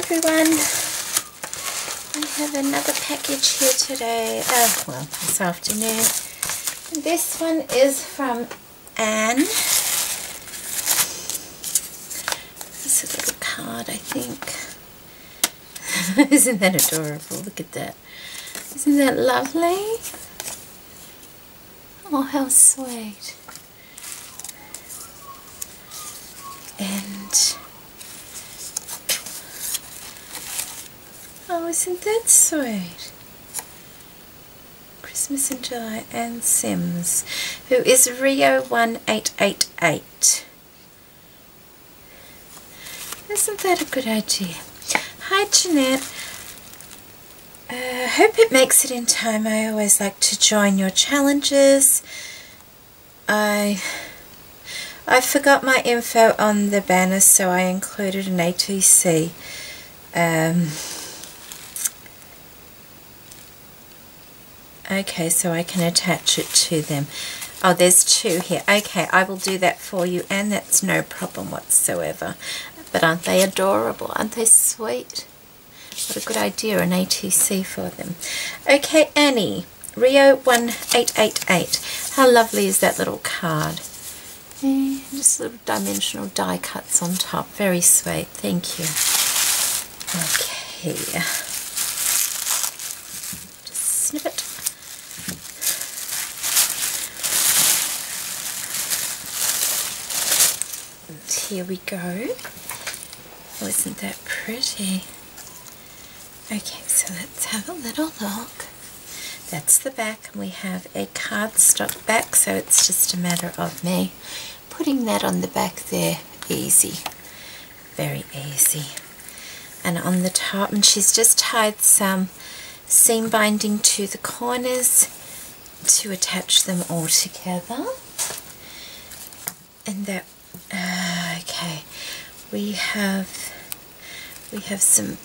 everyone. I have another package here today, well, this afternoon. And this one is from Anne. It's a little card, I think. Isn't that adorable? Look at that. Isn't that lovely? Oh, how sweet. And oh, isn't that sweet? Christmas in July, Anne Sims, who is Rio1888. Isn't that a good idea? Hi Jeanette. Hope it makes it in time. I always like to join your challenges. I forgot my info on the banner, so I included an ATC. Okay, so I can attach it to them. Oh, there's two here. Okay, I will do that for you, and that's no problem whatsoever. But aren't they adorable? Aren't they sweet? What a good idea, an ATC for them. Okay, Annie, Rio1888. How lovely is that little card? Yeah, just little dimensional die cuts on top. Very sweet. Thank you. Okay. Just snip it. And here we go. Oh, isn't that pretty? Okay, so let's have a little look. That's the back, and we have a cardstock back, so it's just a matter of me putting that on the back there. Easy, very easy. And on the top, and she's just tied some seam binding to the corners to attach them all together. And that, okay, we have some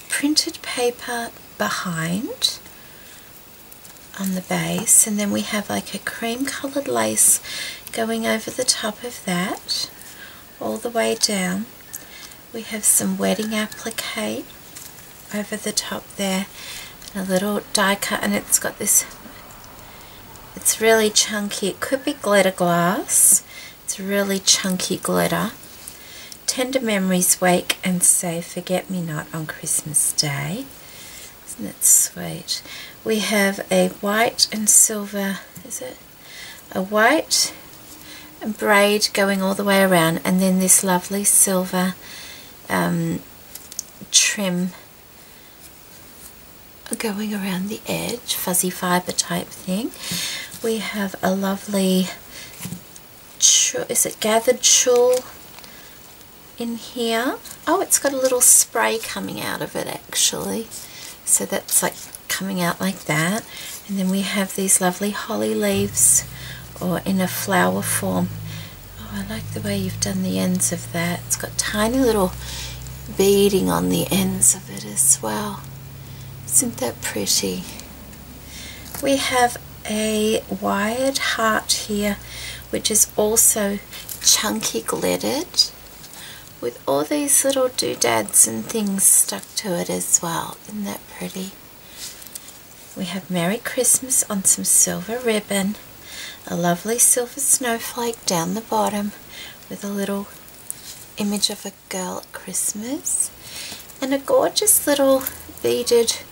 printed paper behind on the base, and then we have like a cream colored lace going over the top of that all the way down. We have some wedding applique over the top there, and a little die cut, and it's got this, it's really chunky. It could be glitter glass. It's really chunky glitter. Tender memories wake and say forget-me-not on Christmas Day. Isn't that sweet? We have a white and silver, is it? A white braid going all the way around, and then this lovely silver trim going around the edge, fuzzy fibre type thing. We have a lovely, is it gathered tulle in here? Oh, it's got a little spray coming out of it actually, so that's like coming out like that. And then we have these lovely holly leaves, or in a flower form. Oh, I like the way you've done the ends of that. It's got tiny little beading on the ends of it as well. Isn't that pretty? We have a wired heart here, which is also chunky glittered, with all these little doodads and things stuck to it as well. Isn't that pretty? We have Merry Christmas on some silver ribbon, a lovely silver snowflake down the bottom with a little image of a girl at Christmas, and a gorgeous little beaded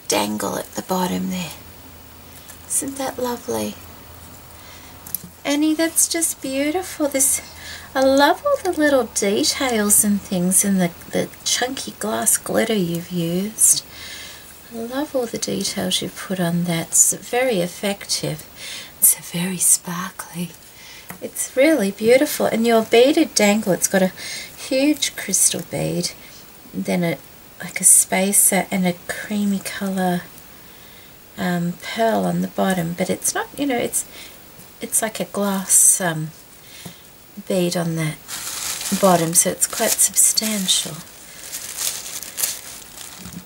dangle at the bottom there. Isn't that lovely? Annie, that's just beautiful. I love all the little details and things in the chunky glass glitter you've used. I love all the details you've put on that. It's very effective. It's very sparkly. It's really beautiful. And your beaded dangle, it's got a huge crystal bead, and then like a spacer and a creamy colour pearl on the bottom. But it's not, you know, it's like a glass bead on that bottom, so it's quite substantial.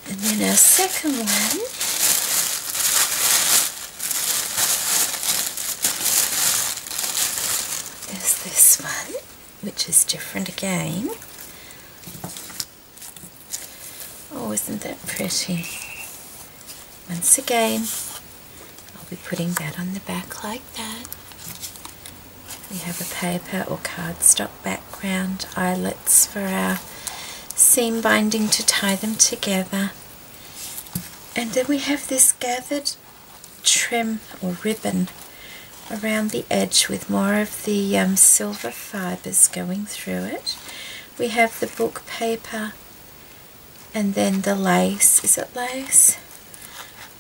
And then our second one is this one, which is different again. isn't that pretty? Once again, I'll be putting that on the back like that. We have a paper or cardstock background, eyelets for our seam binding to tie them together. And then we have this gathered trim or ribbon around the edge with more of the silver fibres going through it. We have the book paper and then the lace. Is it lace?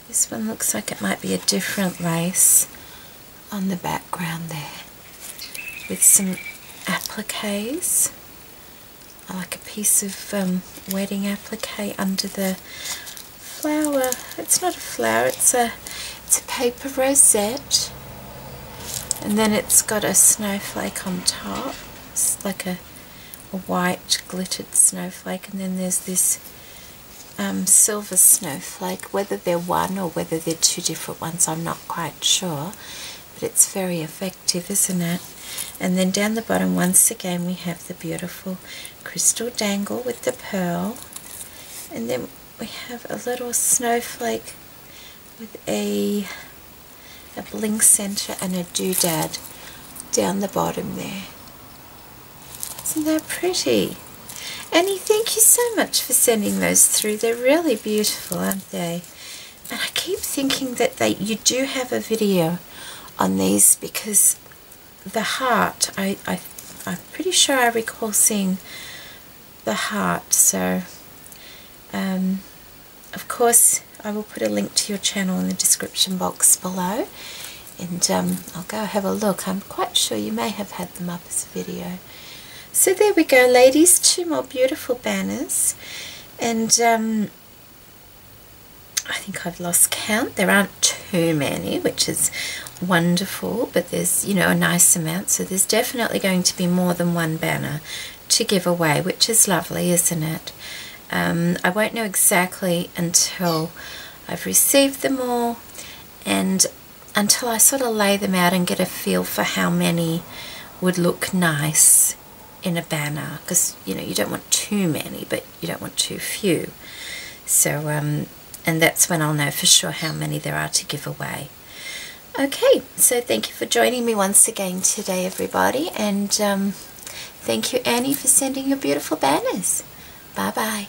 This one looks like it might be a different lace on the background there, with some appliques. I like a piece of wedding applique under the flower. It's not a flower, it's a paper rosette. And then it's got a snowflake on top. It's like a white glittered snowflake, and then there's this silver snowflake. Whether they're one or whether they're two different ones, I'm not quite sure, but it's very effective, isn't it? And then down the bottom, once again, we have the beautiful crystal dangle with the pearl, and then we have a little snowflake with a bling center and a doodad down the bottom there. Isn't that pretty? Annie, thank you so much for sending those through. They're really beautiful, aren't they? And I keep thinking that you do have a video on these, because the heart, I'm pretty sure I recall seeing the heart. So of course I will put a link to your channel in the description box below, and I'll go have a look. I'm quite sure you may have had them up as a video. So there we go, ladies, 2 more beautiful banners, and I think I've lost count. There aren't too many, which is wonderful, but there's, you know, a nice amount, so there's definitely going to be more than one banner to give away, which is lovely, isn't it? I won't know exactly until I've received them all, and until I sort of lay them out and get a feel for how many would look nice in a banner, because, you know, you don't want too many, but you don't want too few. So and that's when I'll know for sure how many there are to give away. Okay, so thank you for joining me once again today, everybody, and thank you, Annie, for sending your beautiful banners. Bye bye.